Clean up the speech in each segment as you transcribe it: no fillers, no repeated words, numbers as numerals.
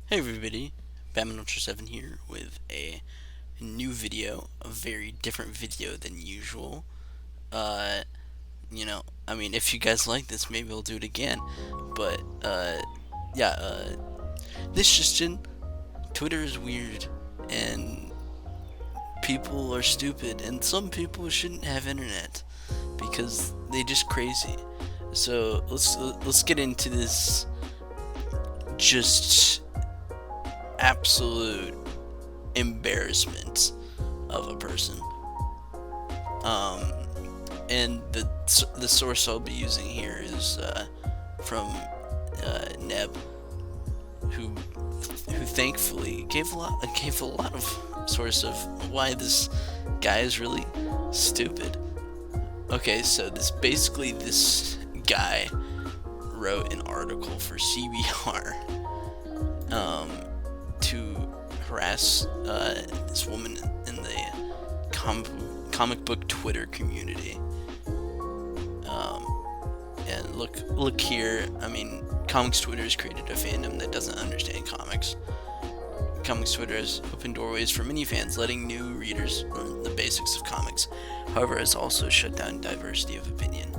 Hey everybody, Batman Ultra 7 here with a new video, a very different video than usual. Uh, if you guys like this, maybe I'll do it again. But, yeah, this just in, Twitter is weird, and people are stupid, and some people shouldn't have internet, because they just crazy. So, let's get into this just absolute embarrassment of a person. Um, and the source I'll be using here is from Neb, who thankfully gave a lot of source of why this guy is really stupid. Okay, so this guy wrote an article for CBR to harass this woman in the comic book Twitter community. And look here. I mean, comics Twitter has created a fandom that doesn't understand comics. Comics Twitter has opened doorways for many fans, letting new readers learn the basics of comics. However, it's also shut down diversity of opinion.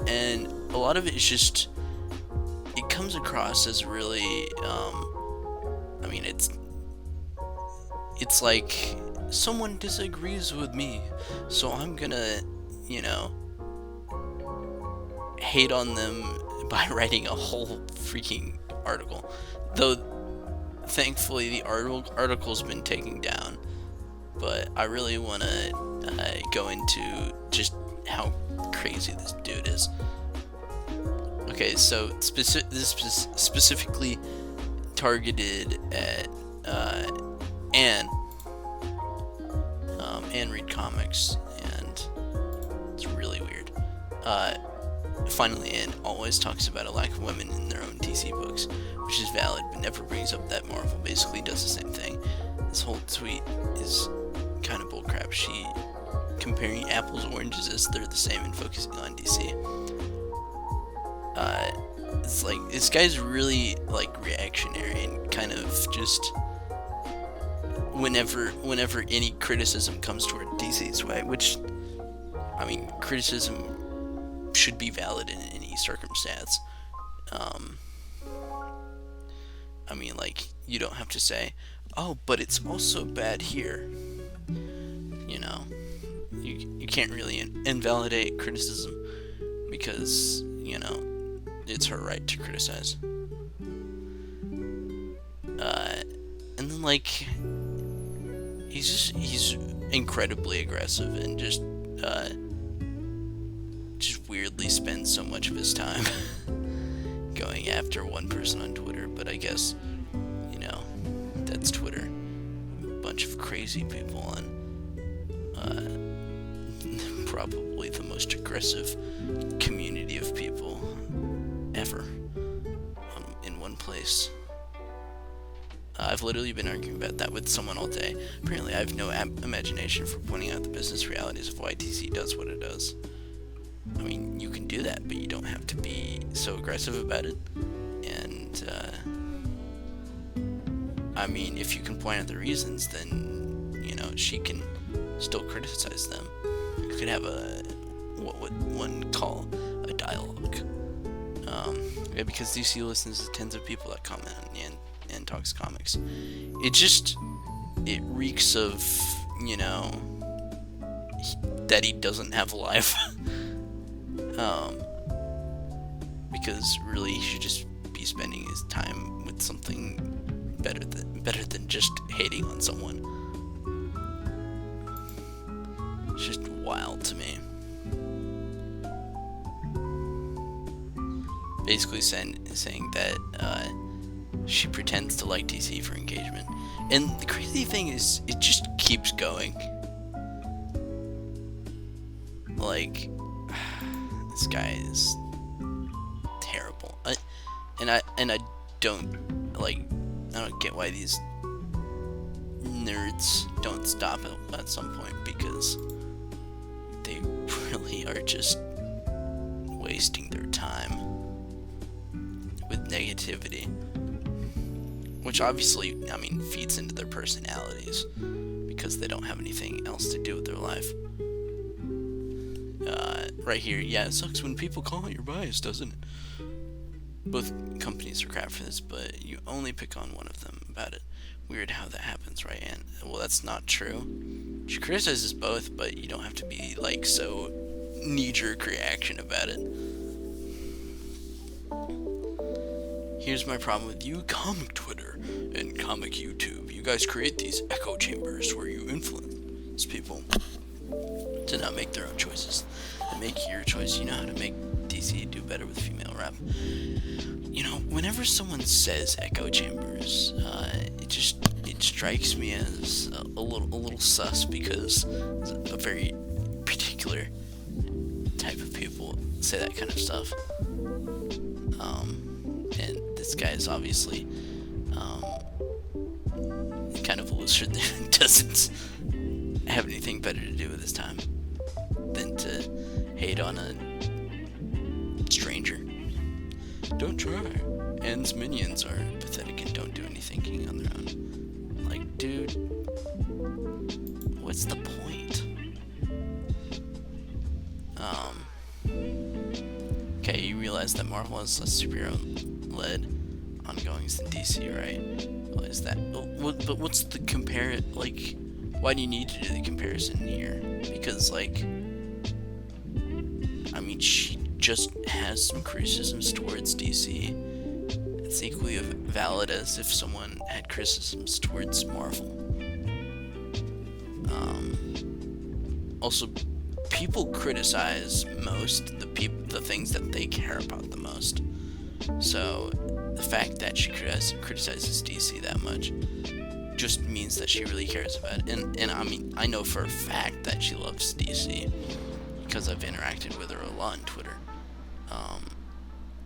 And a lot of it is just, it comes across as really, it's like someone disagrees with me, so I'm gonna, hate on them by writing a whole freaking article. Though, thankfully, the article's been taken down, but I really want to go into just how crazy this dude is. Okay, so this is specifically targeted at Anne read comics, and it's really weird. Finally, Anne always talks about a lack of women in their own DC books, which is valid, but never brings up that Marvel basically does the same thing. This whole tweet is kind of bullcrap. She comparing apples and oranges as they're the same and focusing on DC. It's like, this guy's really like reactionary and kind of just whenever any criticism comes toward DC's way, which, I mean, criticism should be valid in any circumstance. Like, you don't have to say, oh, but it's also bad here. You can't really invalidate criticism because, it's her right to criticize. And then, like, he's incredibly aggressive and just weirdly spends so much of his time going after one person on Twitter. But I guess, that's Twitter. A bunch of crazy people and probably the most aggressive community of people ever in one place. I've literally been arguing about that with someone all day. Apparently, I have no imagination for pointing out the business realities of why DC does what it does. I mean, you can do that, but you don't have to be so aggressive about it. And, if you can point out the reasons, then, she can still criticize them. You could have what would one call a dialogue. Because DC listens to tens of people that comment and talks comics. It reeks of, that he doesn't have a life. Because really he should just be spending his time with something better than just hating on someone. It's just wild to me. Basically saying that she pretends to like DC for engagement. And the crazy thing is, it just keeps going. Like, this guy is terrible. I don't get why these nerds don't stop at some point, because they really are just wasting their time. negativity, which obviously, I mean, feeds into their personalities because they don't have anything else to do with their life. Right here, yeah, it sucks when people call you're biased, doesn't it? Both companies are crap for this, but you only pick on one of them about it. Weird how that happens, right? And well, that's not true. She criticizes both, but you don't have to be like so knee-jerk reaction about it. Here's my problem with you, comic Twitter and comic YouTube. You guys create these echo chambers where you influence people to not make their own choices and make your choice. You know how to make DC do better with female rap. You know, whenever someone says echo chambers, it strikes me as a little sus, because a very particular type of people say that kind of stuff. And this guy is obviously kind of a loser that doesn't have anything better to do with his time than to hate on a stranger. Don't try. Anne's minions are pathetic and don't do any thinking on their own. Like, dude, what's the point? Okay, you realize that Marvel has less superhero-led ongoings than DC, right? Well, is that? But what's the like? Why do you need to do the comparison here? Because, like, I mean, she just has some criticisms towards DC. It's equally valid as if someone had criticisms towards Marvel. Also, people criticize most the things that they care about the most. So the fact that she criticizes DC that much just means that she really cares about it. And I mean, I know for a fact that she loves DC because I've interacted with her a lot on Twitter.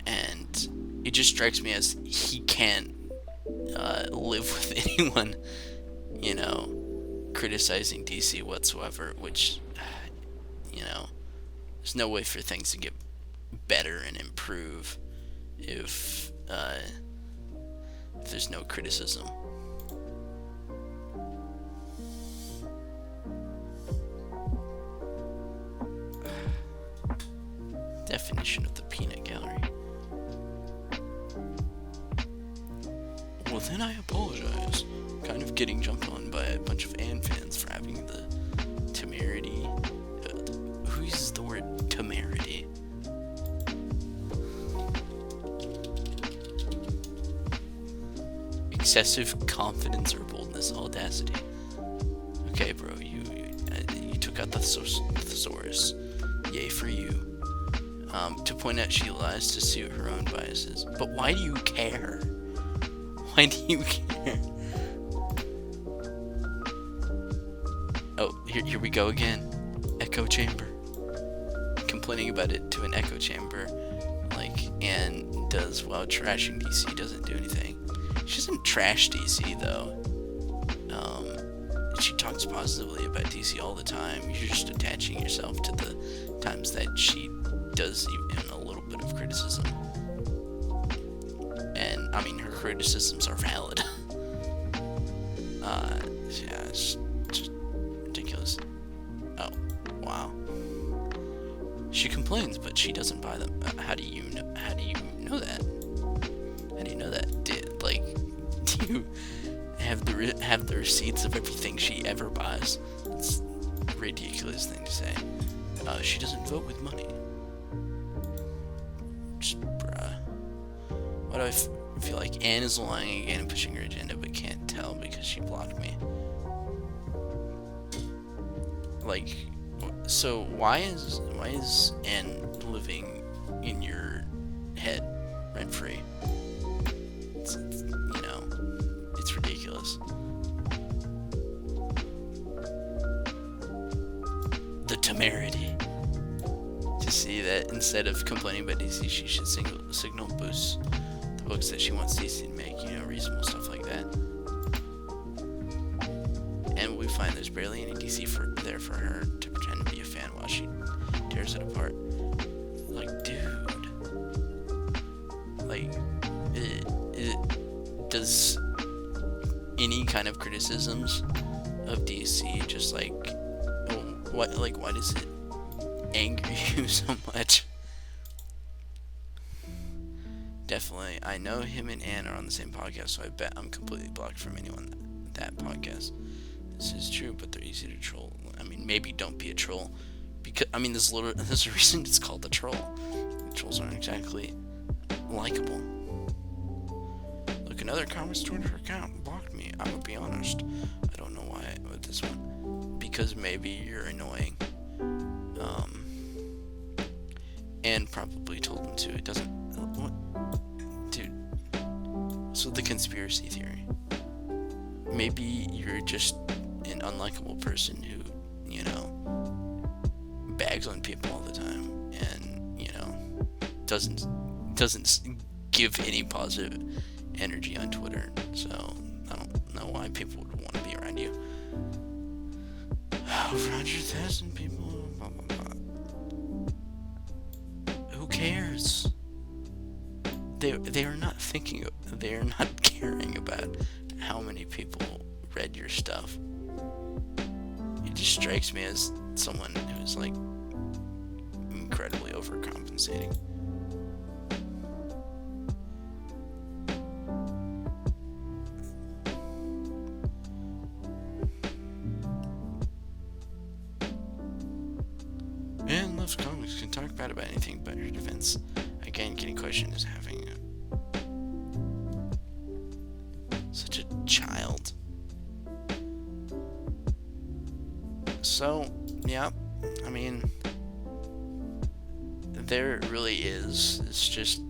And it just strikes me as he can't live with anyone, you know, criticizing DC whatsoever, which, you know, there's no way for things to get better and improve if there's no criticism. Definition of the peanut gallery. Well, then I apologize. Kind of getting jumped on by a bunch of Anne fans for having the temerity. Who uses the word temerity? Excessive confidence or boldness, audacity. Okay, bro, you took out the thesaurus. Yay for you. To point out she lies to suit her own biases. But why do you care? Why do you care? Oh, here we go again. Echo chamber. Complaining about it to an echo chamber, like Anne does while trashing DC, doesn't do anything. She doesn't trash DC though. She talks positively about DC all the time. You're just attaching yourself to the times that she does even a little bit of criticism. And I mean, her criticisms are valid. Yeah, it's just ridiculous. Oh, wow. She complains, but she doesn't buy them. How do you know that? How do you know that? Do you have the receipts of everything she ever buys? It's a ridiculous thing to say. She doesn't vote with money. Just, bruh. Why do I feel like Anne is lying again and pushing her agenda, but can't tell because she blocked me? Like, so why is Anne living in your head rent free? It's you know, it's ridiculous. The temerity to see that instead of complaining about DC, she should signal boost the books that she wants DC to make, you know, reasonable stuff like that. And we find there's barely any DC there for her to pretend to be a fan while she tears it apart. Like, dude. Like, does any kind of criticisms of DC just like, why does it anger you so much? Definitely, I know him and Ann are on the same podcast, so I bet I'm completely blocked from anyone that podcast. This is true, but they're easy to troll. I mean, maybe don't be a troll, because I mean, there's a reason it's called a troll. The trolls aren't exactly likable. Look, another comments Twitter account blocked me. I'm gonna be honest, I don't know why with this one, because maybe you're annoying, and probably told them to. It doesn't. What, dude? So the conspiracy theory. Maybe you're just an unlikable person who, bags on people all the time, and doesn't give any positive energy on Twitter. So I don't know why people would want to be around you. Over 100,000 people. Blah, blah, blah. Who cares? They are not thinking. They are not caring about how many people read your stuff. It just strikes me as someone who's like incredibly overcompensating. And loves comics, can talk bad about anything but your defense. Again, getting questioned as having such a child. So, yeah, I mean, there really is. It's just,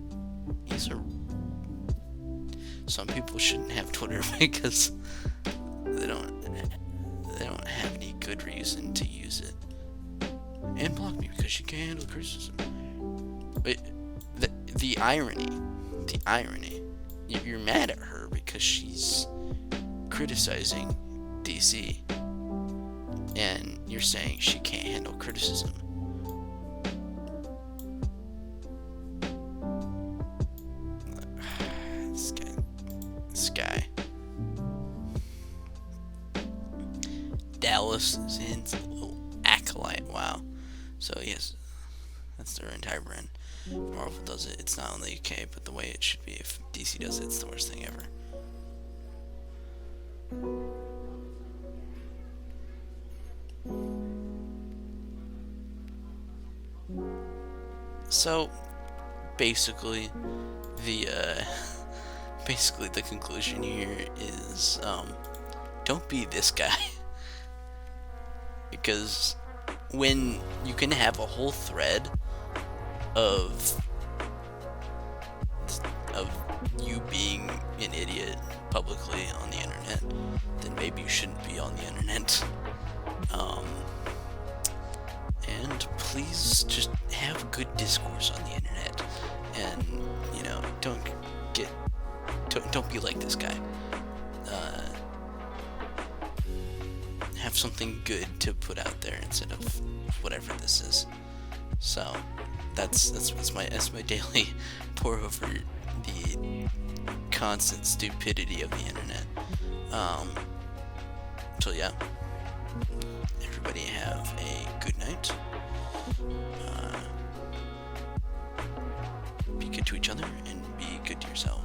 some people shouldn't have Twitter because they don't have any good reason to use it. And block me because she can't handle criticism. But the irony, you're mad at her because she's criticizing DC, and you're saying she can't handle criticism. This guy. Dallas Zin's little acolyte. Wow. So yes, that's their entire brand. If Marvel does it, it's not only okay, but the way it should be. If DC does it, it's the worst thing ever. So basically, the conclusion here is don't be this guy. Because when you can have a whole thread of you being an idiot publicly on the internet, then maybe you shouldn't be on the internet. And please just have good discourse on the internet, and don't be like this guy. Have something good to put out there instead of whatever this is. So that's my daily pour over the constant stupidity of the internet. So yeah, everybody have a good night. Be good to each other and be good to yourself.